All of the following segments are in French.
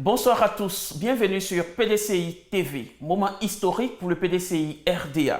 Bonsoir à tous, bienvenue sur PDCI TV, moment historique pour le PDCI RDA.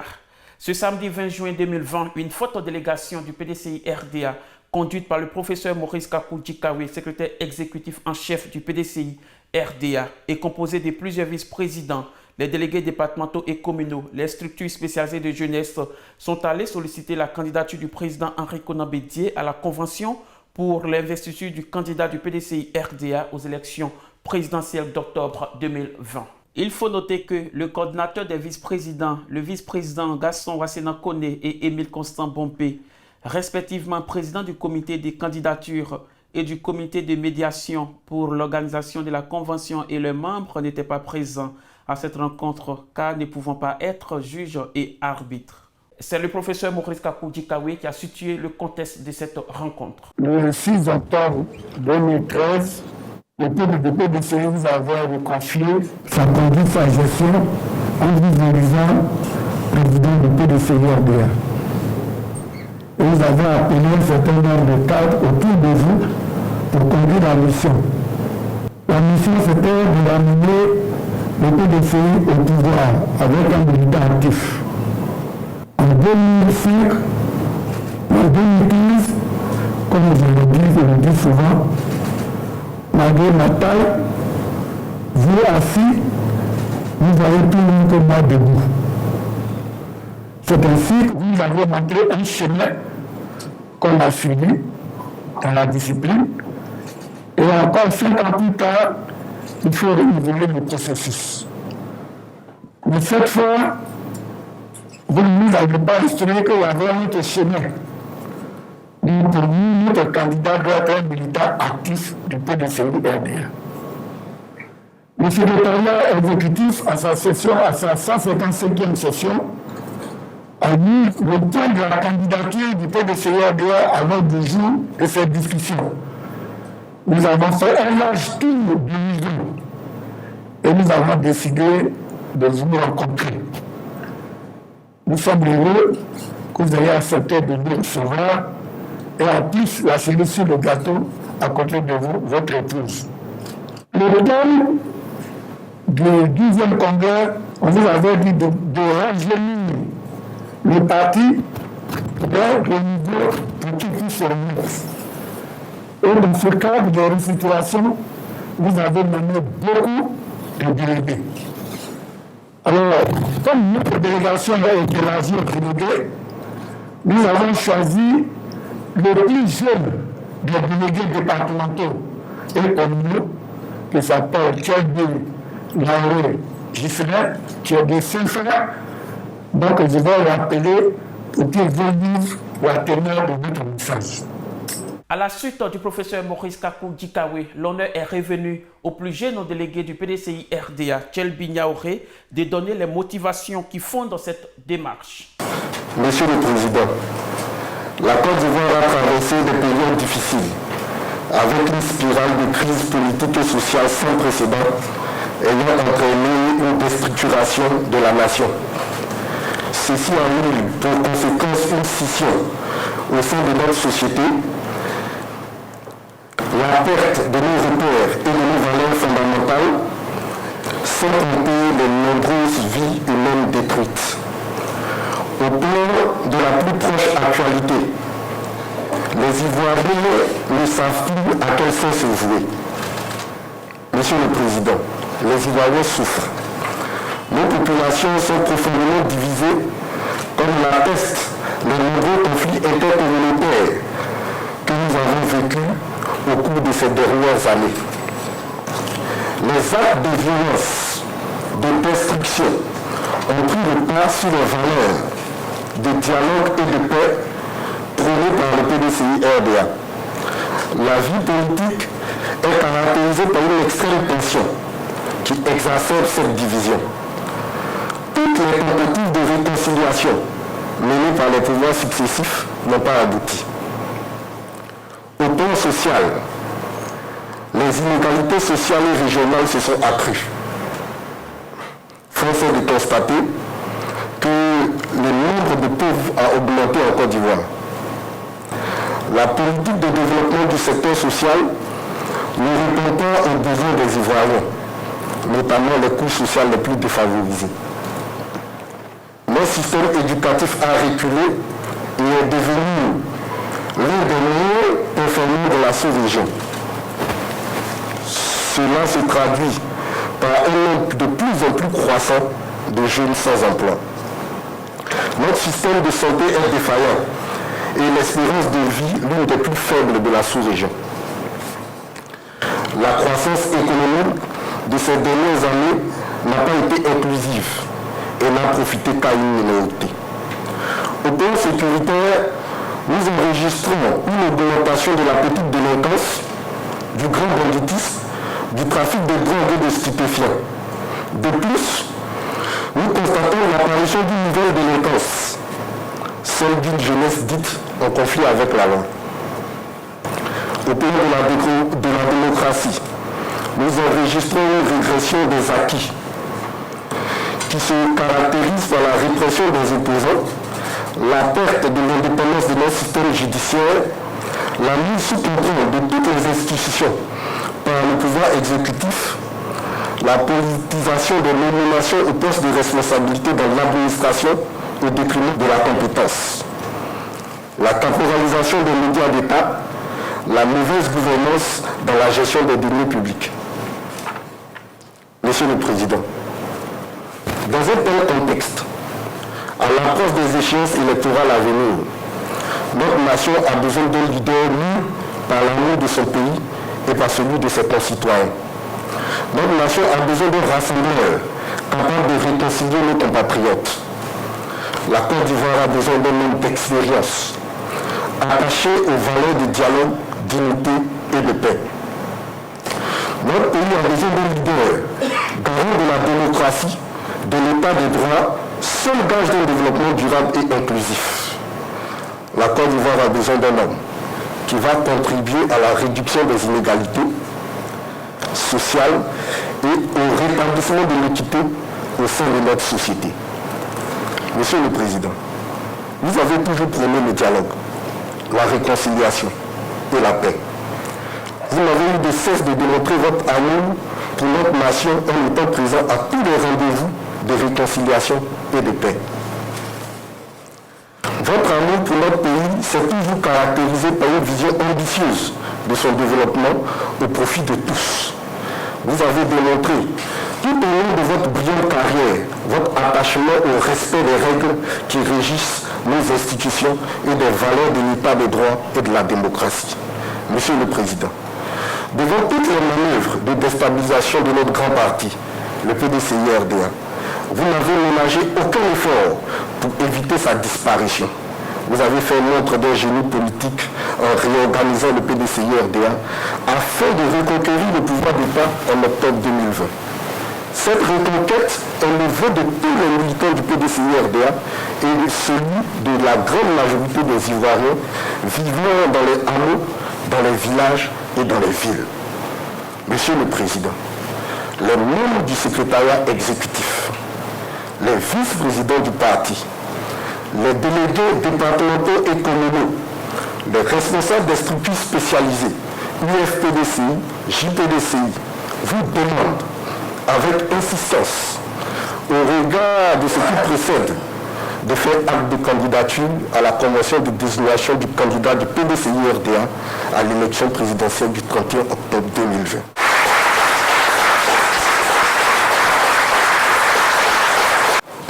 Ce samedi 20 juin 2020, une forte délégation du PDCI RDA, conduite par le professeur Maurice Kakou Djikawe, secrétaire exécutif en chef du PDCI RDA, est composée de plusieurs vice-présidents. Les délégués départementaux et communaux, les structures spécialisées de jeunesse sont allés solliciter la candidature du président Henri Konan Bédié à la convention pour l'investiture du candidat du PDCI RDA aux élections présidentielles d'octobre 2020. Il faut noter que le coordinateur des vice-présidents, le vice-président Gaston Wassena Kone et Émile Constant Bompé, respectivement président du comité des candidatures et du comité de médiation pour l'organisation de la convention et leurs membres n'étaient pas présents à cette rencontre car ne pouvant pas être juge et arbitre. C'est le professeur Maurice Kakou Djikawe qui a situé le contexte de cette rencontre. Le 6 octobre 2013, le PDCI vous avait confié sa conduite, sa gestion en vous élisant président du PDCI RDA. Et vous avez appelé un certain nombre de cadres autour de vous pour conduire la mission. La mission, c'était de ramener le PDCI au pouvoir avec un militant actif. En 2005, en 2015, comme je le dis souvent, malgré ma taille, vous assis, vous avez tout le monde que moi debout. C'est ainsi que vous avez montré un chemin qu'on a suivi dans la discipline. Et encore 5 ans plus tard, il faut renouveler le processus. Mais cette fois, vous ne nous avez pas instruit qu'il y avait un autre chemin. Pour nous, notre candidat doit être un militant actif du PDCI RDA. Le secrétariat exécutif, à sa 155e session, a mis le point de la candidature du PDCI RDA à l'ordre du jour de cette discussion. Nous avons fait un large tour de l'union et nous avons décidé de vous rencontrer. Nous sommes heureux que vous ayez accepté de nous recevoir et en plus la cerise sur le gâteau à côté de vous, votre épouse. Le thème du 10e congrès, on vous avait dit de rajeunir le parti vers le niveau pour qu'il puisse se remettre. Et dans ce cadre de restructuration, vous avez mené beaucoup de délégués. Alors, comme notre délégation a été élargie aux délégués, nous avons choisi le plus jeune des délégués départementaux et communaux, qui s'appelle Tchelbi Lauré Giselin, qui est de Saint-Frère. Donc, je vais l'appeler pour qu'il vienne la teneur de notre message. À la suite du professeur Maurice Kakou Djikawe, l'honneur est revenu au plus jeune délégué du PDCI RDA, Tchelbi Niaoré, de donner les motivations qui fondent cette démarche. Monsieur le Président, la Côte d'Ivoire a traversé des périodes difficiles, avec une spirale de crise politique et sociale sans précédent, ayant entraîné une déstructuration de la nation. Ceci a eu pour conséquence une scission au sein de notre société, la perte de nos repères et de nos valeurs fondamentales, sans compter les nombreuses vies humaines détruites. Au plan de la plus proche actualité, les Ivoiriens ne savent plus à quel sens se vouer. Monsieur le Président, les Ivoiriens souffrent. Nos populations sont profondément divisées, comme l'attestent les nombreux conflits intercommunautaires que nous avons vécus au cours de ces dernières années. Les actes de violence, de destruction ont pris le pas sur les valeurs de dialogue et de paix prônées par le PDCI RDA. La vie politique est caractérisée par une extrême tension qui exacerbe cette division. Toutes les tentatives de réconciliation menées par les pouvoirs successifs n'ont pas abouti. Au plan social, les inégalités sociales et régionales se sont accrues. Force est de constater que le nombre de pauvres a augmenté en Côte d'Ivoire. La politique de développement du secteur social ne répond pas aux besoins des Ivoiriens, notamment les couches sociales les plus défavorisées. Notre système éducatif a reculé et est devenu l'un des meilleurs performants de la sous-région. Cela se traduit par un nombre de plus en plus croissant de jeunes sans emploi. Notre système de santé est défaillant et l'espérance de vie l'une des plus faibles de la sous-région. La croissance économique de ces dernières années n'a pas été inclusive et n'a profité qu'à une minorité. Au plan sécuritaire, nous enregistrons une augmentation de la petite délinquance, du grand banditisme, du trafic de drogue et de stupéfiants. De plus, nous constatons l'apparition d'une nouvelle délinquance, celle d'une jeunesse dite en conflit avec la loi. Au plan de la démocratie, nous enregistrons une régression des acquis qui se caractérise par la répression des opposants, la perte de l'indépendance de notre système judiciaire, la mise sous contrôle de toutes les institutions par le pouvoir exécutif, la politisation des nominations aux postes de responsabilité dans l'administration au détriment de la compétence, la temporalisation des médias d'État, la mauvaise gouvernance dans la gestion des deniers publics. Monsieur le Président, dans un tel contexte, à l'approche des échéances électorales à venir, notre nation a besoin d'un leader mu par l'amour de son pays et par celui de ses concitoyens. Notre nation a besoin d'un rassembleur capable de réconcilier nos compatriotes. La Côte d'Ivoire a besoin d'un homme d'expérience, attaché aux valeurs de dialogue, d'unité et de paix. Notre pays a besoin d'un leader, garant de la démocratie, de l'état de droit, seul gage d'un développement durable et inclusif. La Côte d'Ivoire a besoin d'un homme qui va contribuer à la réduction des inégalités sociales et au rétablissement de l'équité au sein de notre société. Monsieur le Président, vous avez toujours prôné le dialogue, la réconciliation et la paix. Vous n'avez eu de cesse de démontrer votre amour pour notre nation en étant présent à tous les rendez-vous de réconciliation et de paix. Votre amour pour notre pays s'est toujours caractérisé par une vision ambitieuse de son développement au profit de tous. Vous avez démontré, tout au long de votre brillante carrière, votre attachement au respect des règles qui régissent nos institutions et des valeurs de l'état de droit et de la démocratie. Monsieur le Président, devant toutes les manœuvres de déstabilisation de notre grand parti, le PDCI-RDA, vous n'avez ménagé aucun effort pour éviter sa disparition. Vous avez fait montre d'un génie politique en réorganisant le PDCI-RDA afin de reconquérir le pouvoir d'État en octobre 2020. Cette reconquête est le vœu de tous les militants du PDCI-RDA et celui de la grande majorité des Ivoiriens vivant dans les hameaux, dans les villages et dans les villes. Monsieur le Président, les membres du secrétariat exécutif, les vice-présidents du parti, les délégués départementaux et communaux, les responsables des structures spécialisées, UFPDCI, JPDCI, vous demandent avec insistance, au regard de ce qui précède, de faire acte de candidature à la convention de désignation du candidat du PDCI-RDA à l'élection présidentielle du 31 octobre 2020.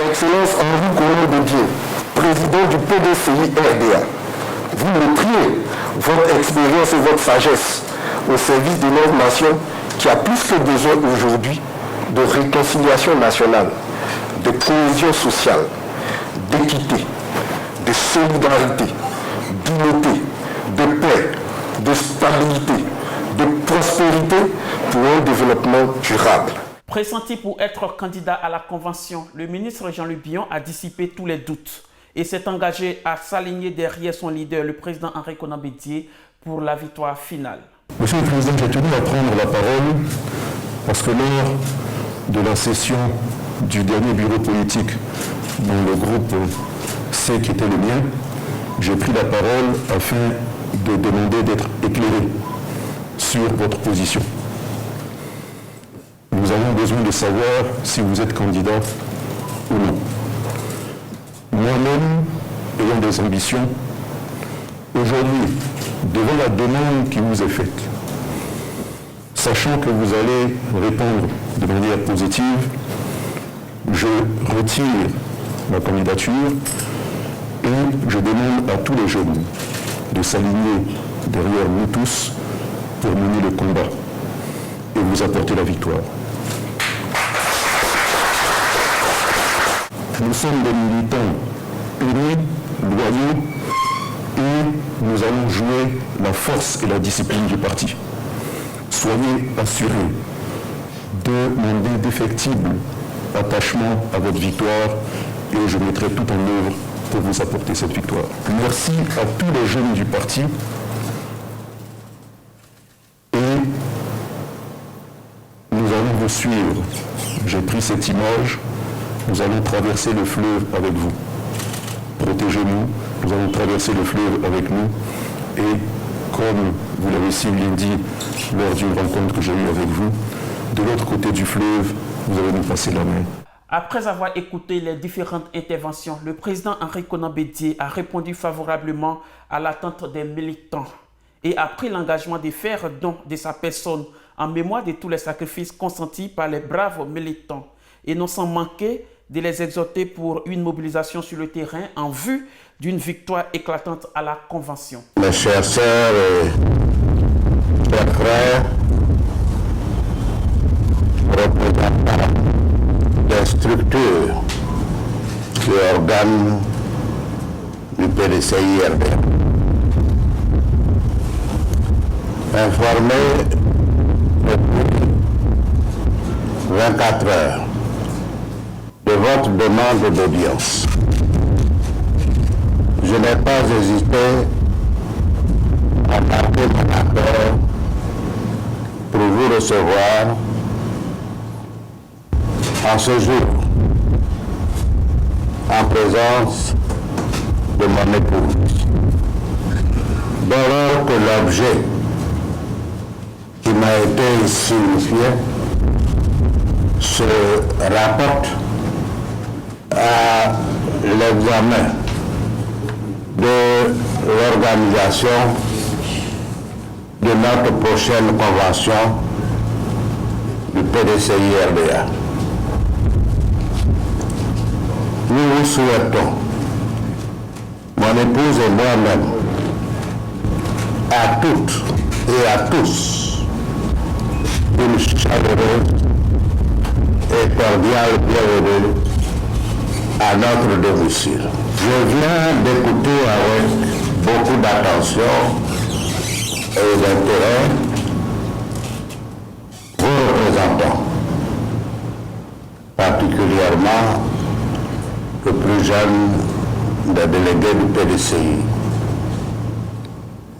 Excellence Henri Conan de Dieu, président du PDCI-RDA, vous montriez votre expérience et votre sagesse au service de notre nation qui a plus que besoin aujourd'hui de réconciliation nationale, de cohésion sociale, d'équité, de solidarité, d'unité, de paix, de stabilité, de prospérité pour un développement durable. Pressenti pour être candidat à la Convention, le ministre Jean-Luc Bion a dissipé tous les doutes et s'est engagé à s'aligner derrière son leader, le président Henri Konan Bédié, pour la victoire finale. Monsieur le Président, j'ai tenu à prendre la parole parce que lors de la session du dernier bureau politique dont le groupe C qui était le mien, j'ai pris la parole afin de demander d'être éclairé sur votre position. Nous avons besoin de savoir si vous êtes candidat ou non. Moi-même, ayant des ambitions, aujourd'hui, devant la demande qui vous est faite, sachant que vous allez répondre de manière positive, je retire ma candidature et je demande à tous les jeunes de s'aligner derrière nous tous pour mener le combat et vous apporter la victoire. Nous sommes des militants unis, loyaux, et nous allons jouer la force et la discipline du parti. Soyez assurés de mon indéfectible attachement à votre victoire et je mettrai tout en œuvre pour vous apporter cette victoire. Merci à tous les jeunes du parti et nous allons vous suivre. J'ai pris cette image, nous allons traverser le fleuve avec vous. Protégez-nous, nous allons traverser le fleuve avec nous et comme vous l'avez si bien dit lors d'une rencontre que j'ai eue avec vous, de l'autre côté du fleuve, vous allez nous passer la main. Après avoir écouté les différentes interventions, le président Henri Konan Bédié a répondu favorablement à l'attente des militants et a pris l'engagement de faire don de sa personne en mémoire de tous les sacrifices consentis par les braves militants et non sans manquer de les exhorter pour une mobilisation sur le terrain en vue d'une victoire éclatante à la Convention. Mes chers sœurs et chers frères, représentants des structures et organes du PDCI-RD, informé depuis 24 heures de votre demande d'audience. Je n'ai pas hésité à marquer mon accord pour vous recevoir en ce jour, en présence de mon épouse. Dès lors que l'objet qui m'a été signifié se rapporte à l'examen de l'organisation de notre prochaine convention du PDCI-RDA. Nous vous souhaitons, mon épouse et moi-même, à toutes et à tous, une chaleureuse et cordiale bienvenue à notre domicile. Je viens d'écouter avec beaucoup d'attention et d'intérêt vos représentants, particulièrement le plus jeune des délégués du PDCI,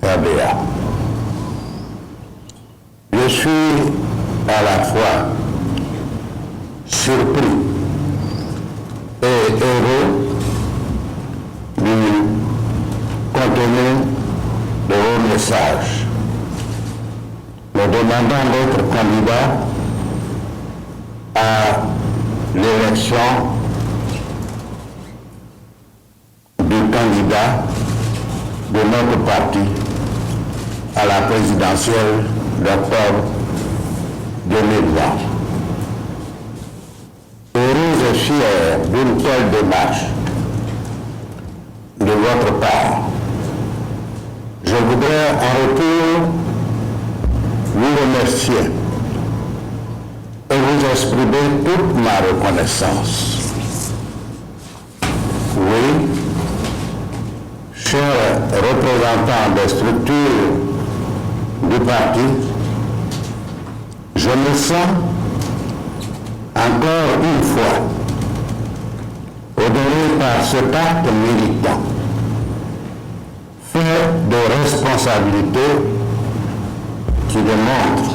RDA. Je suis à la fois surpris et heureux du contenu de vos messages. Nous demandons votre candidat à l'élection du candidat de notre parti à la présidentielle d'octobre 2020. Heureux et fier d'une telle démarche de votre part, je voudrais en retour vous remercier et vous exprimer toute ma reconnaissance. Oui, chers représentants des structures du parti, je me sens encore une fois honoré par cet acte militant, fait de responsabilité qui démontre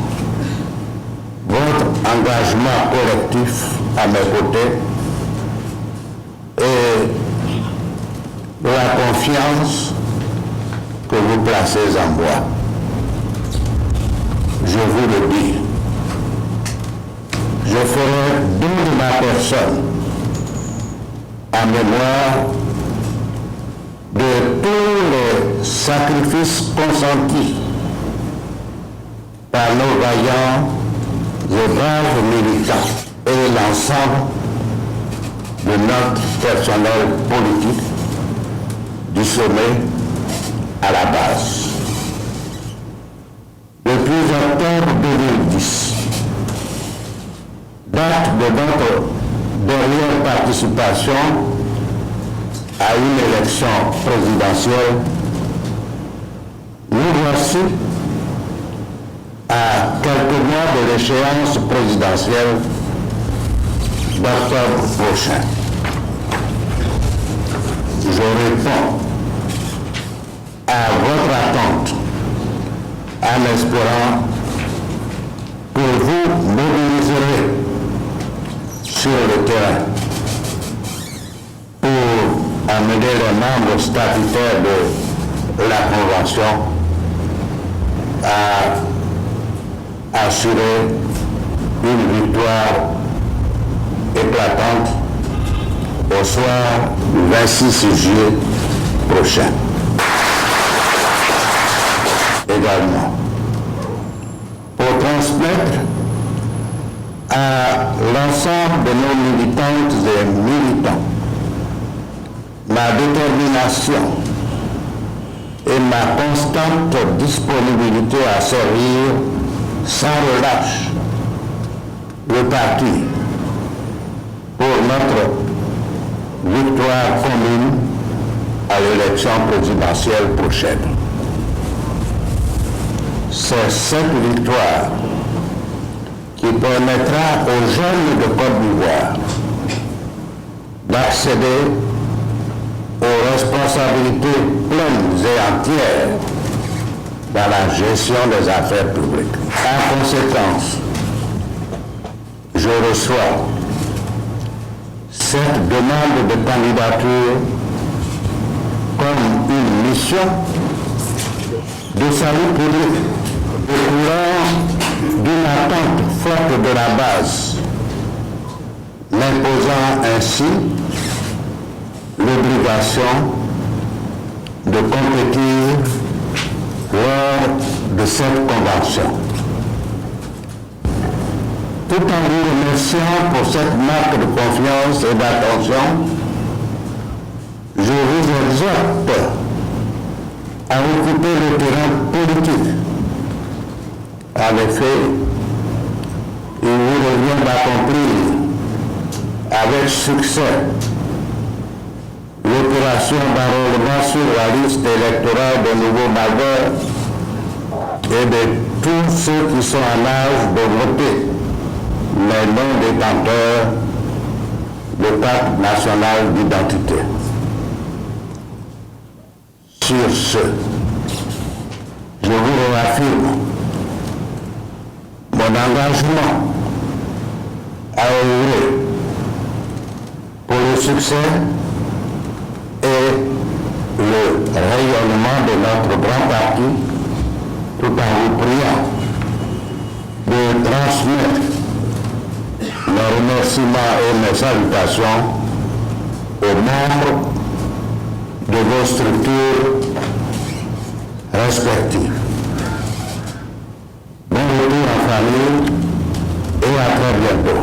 votre engagement collectif à mes côtés et de la confiance que vous placez en moi. je vous le dis, je ferai don de ma personne en mémoire de tous les sacrifices consentis par nos vaillants et braves militants et l'ensemble de notre personnel politique du sommet à la base. Depuis octobre 2010, date de notre dernière participation à une élection présidentielle, nous voici à quelques mois de l'échéance présidentielle d'octobre prochain. Je réponds à votre attente en espérant que vous mobiliserez sur le terrain pour amener les membres statutaires de la Convention à assurer une victoire éclatante au soir du 26 juillet prochain. Également, pour transmettre à l'ensemble de nos militantes et militants ma détermination et ma constante disponibilité à servir sans relâche le parti pour notre victoire commune à l'élection présidentielle prochaine. C'est cette victoire qui permettra aux jeunes de Côte d'Ivoire d'accéder aux responsabilités pleines et entières dans la gestion des affaires publiques. En conséquence, je reçois cette demande de candidature comme une mission de salut public découlant d'une attente forte de la base, m'imposant ainsi l'obligation de compétir lors de cette convention. Tout en vous remerciant pour cette marque de confiance et d'attention, je vous exhorte à occuper le terrain politique. En effet, il vous revient d'accomplir avec succès l'opération d'enrôlement sur la liste électorale de nouveaux majeurs et de tous ceux qui sont en âge de voter, mais non détenteurs de carte nationale d'identité. Sur ce, je vous réaffirme mon engagement à œuvrer pour le succès et le rayonnement de notre grand parti, tout en vous priant de transmettre mes remerciements et mes salutations aux membres de vos structures respectives. Bon retour en famille et à très bientôt.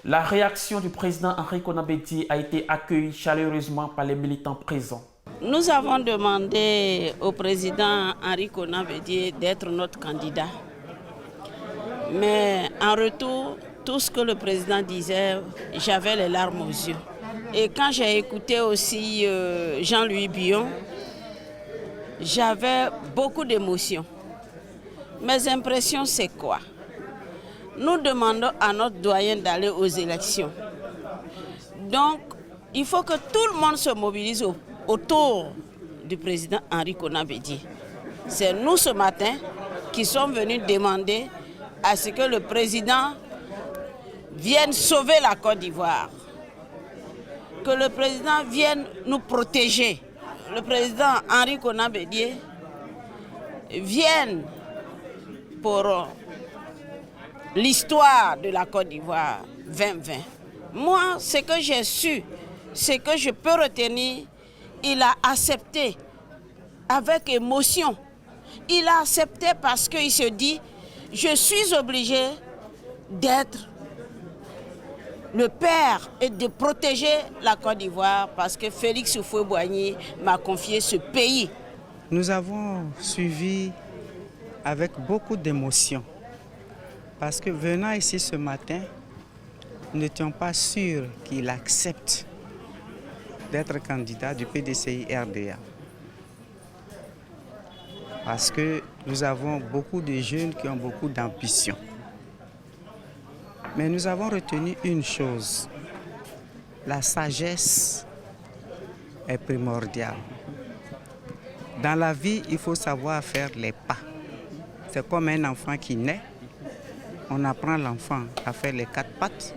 La réaction du président Henri Konan Bédié a été accueillie chaleureusement par les militants présents. Nous avons demandé au président Henri Konan Bédié d'être notre candidat. Mais en retour, tout ce que le président disait, j'avais les larmes aux yeux. Et quand j'ai écouté aussi Jean-Louis Billon, j'avais beaucoup d'émotions. Mes impressions, c'est quoi? Nous demandons à notre doyen d'aller aux élections. Donc, il faut que tout le monde se mobilise autour du président Henri Konan Bédié. C'est nous ce matin qui sommes venus demander à ce que le président vienne sauver la Côte d'Ivoire. Que le président vienne nous protéger. Le président Henri Konan Bédié vienne pour l'histoire de la Côte d'Ivoire 2020. Moi, ce que j'ai su, ce que je peux retenir, il a accepté avec émotion. Il a accepté parce qu'il se dit, je suis obligé d'être le père et de protéger la Côte d'Ivoire parce que Félix Houphouët-Boigny m'a confié ce pays. Nous avons suivi avec beaucoup d'émotion parce que venant ici ce matin, nous n'étions pas sûrs qu'il accepte d'être candidat du PDCI RDA. Parce que nous avons beaucoup de jeunes qui ont beaucoup d'ambition. Mais nous avons retenu une chose, la sagesse est primordiale. Dans la vie, il faut savoir faire les pas. C'est comme un enfant qui naît. On apprend l'enfant à faire les 4 pattes,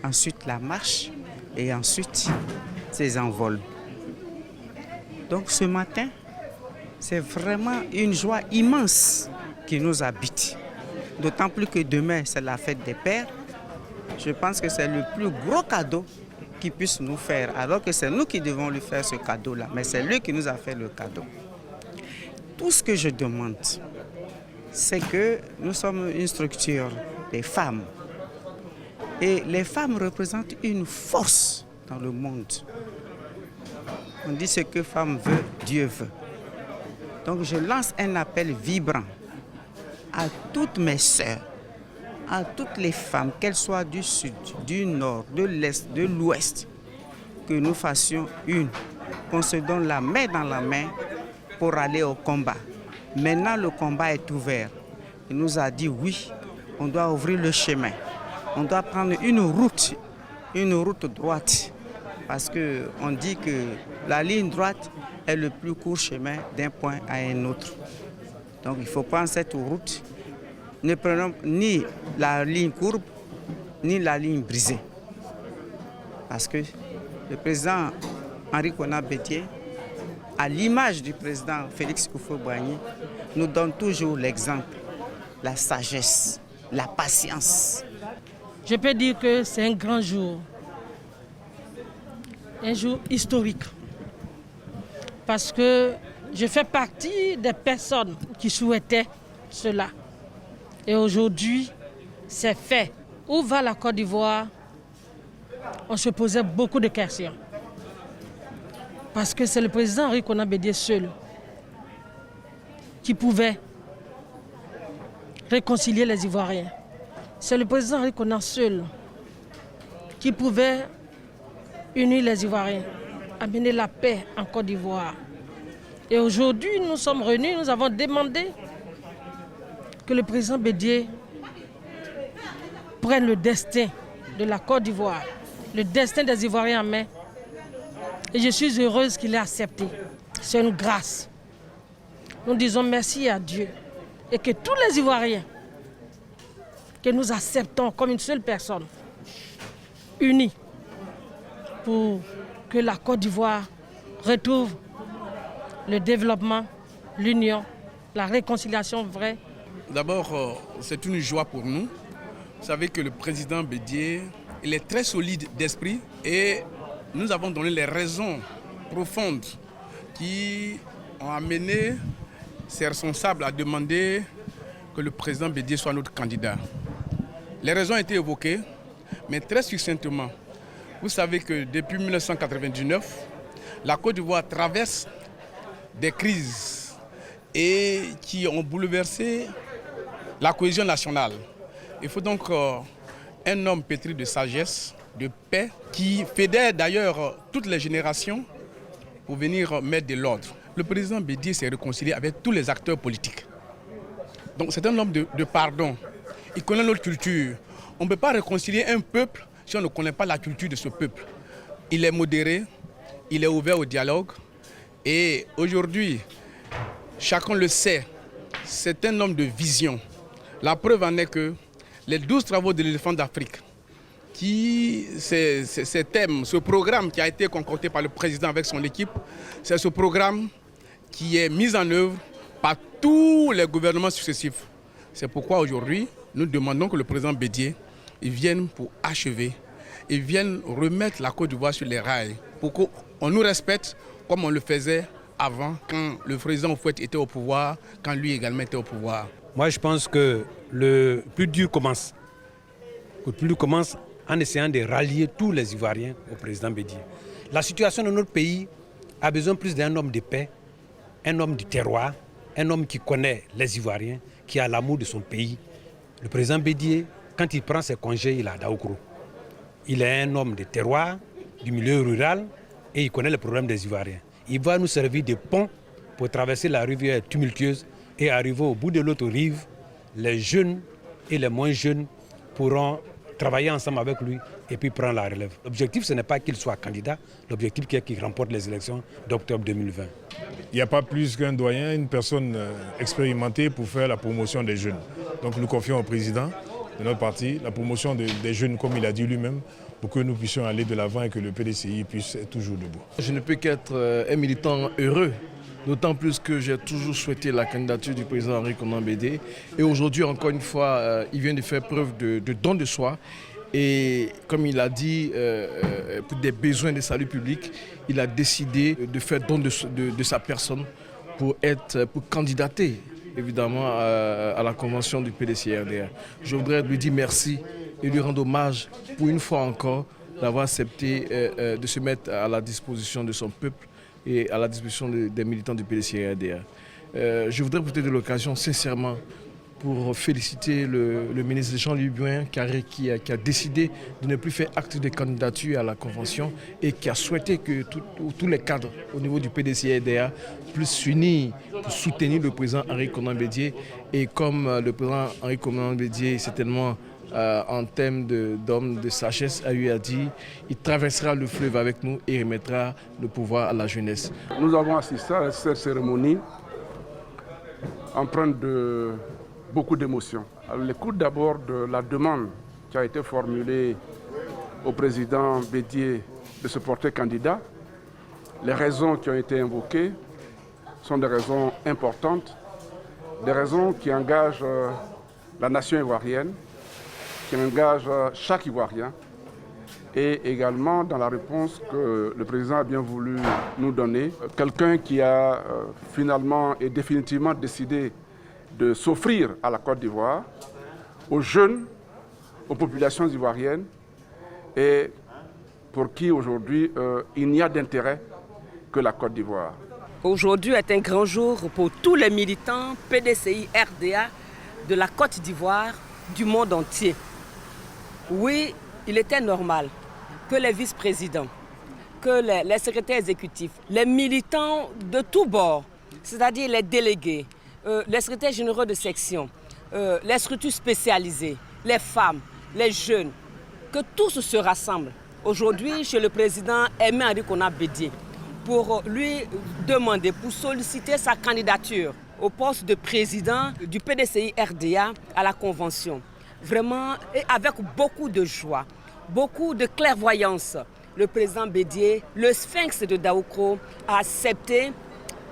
ensuite la marche et ensuite ses envols. Donc ce matin, c'est vraiment une joie immense qui nous habite. D'autant plus que demain, c'est la fête des pères. Je pense que c'est le plus gros cadeau qu'il puisse nous faire, alors que c'est nous qui devons lui faire ce cadeau-là. Mais c'est lui qui nous a fait le cadeau. Tout ce que je demande, c'est que nous sommes une structure des femmes. Et les femmes représentent une force dans le monde. On dit ce que femme veut, Dieu veut. Donc je lance un appel vibrant à toutes mes sœurs, à toutes les femmes, qu'elles soient du sud, du nord, de l'est, de l'ouest, que nous fassions une, qu'on se donne la main dans la main pour aller au combat. Maintenant, le combat est ouvert. Il nous a dit oui, on doit ouvrir le chemin. On doit prendre une route droite. Parce qu'on dit que la ligne droite est le plus court chemin d'un point à un autre. Donc il faut prendre cette route. Ne prenons ni la ligne courbe, ni la ligne brisée. Parce que le président Henri Konan Bédié, à l'image du président Félix Houphouët-Boigny, nous donne toujours l'exemple, la sagesse, la patience. Je peux dire que c'est un grand jour, un jour historique, parce que je fais partie des personnes qui souhaitaient cela. Et aujourd'hui, c'est fait. Où va la Côte d'Ivoire? On se posait beaucoup de questions. Parce que c'est le président Henri Konan Bédié seul qui pouvait réconcilier les Ivoiriens. C'est le président Henri Konan seul qui pouvait unir les Ivoiriens, amener la paix en Côte d'Ivoire. Et aujourd'hui, nous sommes réunis, nous avons demandé que le président Bédié prenne le destin de la Côte d'Ivoire, le destin des Ivoiriens en main. Et je suis heureuse qu'il ait accepté. C'est une grâce. Nous disons merci à Dieu et que tous les Ivoiriens que nous acceptons comme une seule personne, unis, pour que la Côte d'Ivoire retrouve le développement, l'union, la réconciliation vraie. D'abord, c'est une joie pour nous. Vous savez que le président Bédié, il est très solide d'esprit et nous avons donné les raisons profondes qui ont amené ces responsables à demander que le président Bédié soit notre candidat. Les raisons ont été évoquées, mais très succinctement. Vous savez que depuis 1999, la Côte d'Ivoire traverse des crises et qui ont bouleversé la cohésion nationale. Il faut donc un homme pétri de sagesse, de paix, qui fédère d'ailleurs toutes les générations pour venir mettre de l'ordre. Le président Bédié s'est réconcilié avec tous les acteurs politiques. Donc c'est un homme de pardon. Il connaît notre culture. On ne peut pas réconcilier un peuple si on ne connaît pas la culture de ce peuple. Il est modéré, il est ouvert au dialogue. Et aujourd'hui, chacun le sait, c'est un homme de vision. La preuve en est que les 12 travaux de l'éléphant d'Afrique, ces thèmes, ce programme qui a été concocté par le président avec son équipe, c'est ce programme qui est mis en œuvre par tous les gouvernements successifs. C'est pourquoi aujourd'hui, Nous demandons que le président Bédié vienne pour achever et vienne remettre la Côte d'Ivoire sur les rails pour qu'on nous respecte comme on le faisait avant, quand le président Houphouët était au pouvoir, quand lui également était au pouvoir. Moi, je pense que le plus dur commence. Le plus dur commence en essayant de rallier tous les Ivoiriens au président Bédié. La situation de notre pays a besoin plus d'un homme de paix, un homme du terroir, un homme qui connaît les Ivoiriens, qui a l'amour de son pays. Le président Bédié, quand il prend ses congés, il est à Daoukro. Il est un homme de terroir, du milieu rural, et il connaît les problèmes des Ivoiriens. Il va nous servir de pont pour traverser la rivière tumultueuse et arriver au bout de l'autre rive. Les jeunes et les moins jeunes pourront travailler ensemble avec lui et puis prendre la relève. L'objectif, ce n'est pas qu'il soit candidat, l'objectif est qu'il remporte les élections d'octobre 2020. Il n'y a pas plus qu'un doyen, une personne expérimentée pour faire la promotion des jeunes. Donc nous confions au président de notre parti la promotion des jeunes, comme il a dit lui-même, pour que nous puissions aller de l'avant et que le PDCI puisse être toujours debout. Je ne peux qu'être un militant heureux, d'autant plus que j'ai toujours souhaité la candidature du président Henri Konan Bédié. Et aujourd'hui, encore une fois, il vient de faire preuve de don de soi. Et comme il a dit, pour des besoins de salut public, il a décidé de faire don de sa personne pour candidater évidemment à la convention du PDCI-RDA. Je voudrais lui dire merci et lui rendre hommage pour une fois encore d'avoir accepté de se mettre à la disposition de son peuple et à la disposition des militants du PDCI-RDA. Je voudrais profiter de l'occasion sincèrement pour féliciter le ministre Jean-Louis Bouin qui a décidé de ne plus faire acte de candidature à la convention et qui a souhaité que tous les cadres au niveau du PDCI-RDA puissent s'unir pour soutenir le président Henri Konan Bédié. Et comme le président Henri Konan Bédié, certainement en termes d'homme de sagesse, a dit, il traversera le fleuve avec nous et remettra le pouvoir à la jeunesse. Nous avons assisté à cette cérémonie empreinte de beaucoup d'émotions. L'écoute d'abord de la demande qui a été formulée au président Bédié de se porter candidat. Les raisons qui ont été invoquées sont des raisons importantes, des raisons qui engagent la nation ivoirienne, qui engagent chaque Ivoirien, et également dans la réponse que le président a bien voulu nous donner, quelqu'un qui a finalement et définitivement décidé de s'offrir à la Côte d'Ivoire, aux jeunes, aux populations ivoiriennes, et pour qui aujourd'hui il n'y a d'intérêt que la Côte d'Ivoire. Aujourd'hui est un grand jour pour tous les militants PDCI-RDA de la Côte d'Ivoire, du monde entier. Oui, il était normal que les vice-présidents, que les secrétaires exécutifs, les militants de tous bords, c'est-à-dire les délégués, les secrétaires généraux de section, les structures spécialisées, les femmes, les jeunes, que tous se rassemblent aujourd'hui chez le président Aimé Henri Konan Bédié pour lui demander, pour solliciter sa candidature au poste de président du PDCI-RDA à la Convention. Vraiment, et avec beaucoup de joie, beaucoup de clairvoyance, le président Bédié, le sphinx de Daoukro, a accepté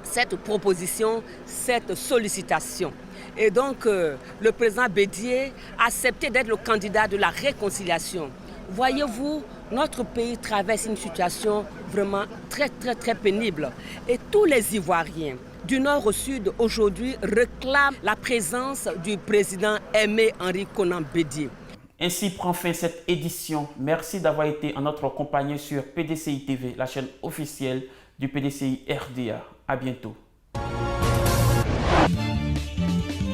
cette proposition, cette sollicitation. Et donc, le président Bédié a accepté d'être le candidat de la réconciliation. Voyez-vous, notre pays traverse une situation vraiment très pénible. Et tous les Ivoiriens, du nord au sud, aujourd'hui, réclament la présence du président Aimé Henri Konan Bédié. Ainsi prend fin cette édition. Merci d'avoir été en notre compagnie sur PDCI TV, la chaîne officielle du PDCI-RDA. À bientôt.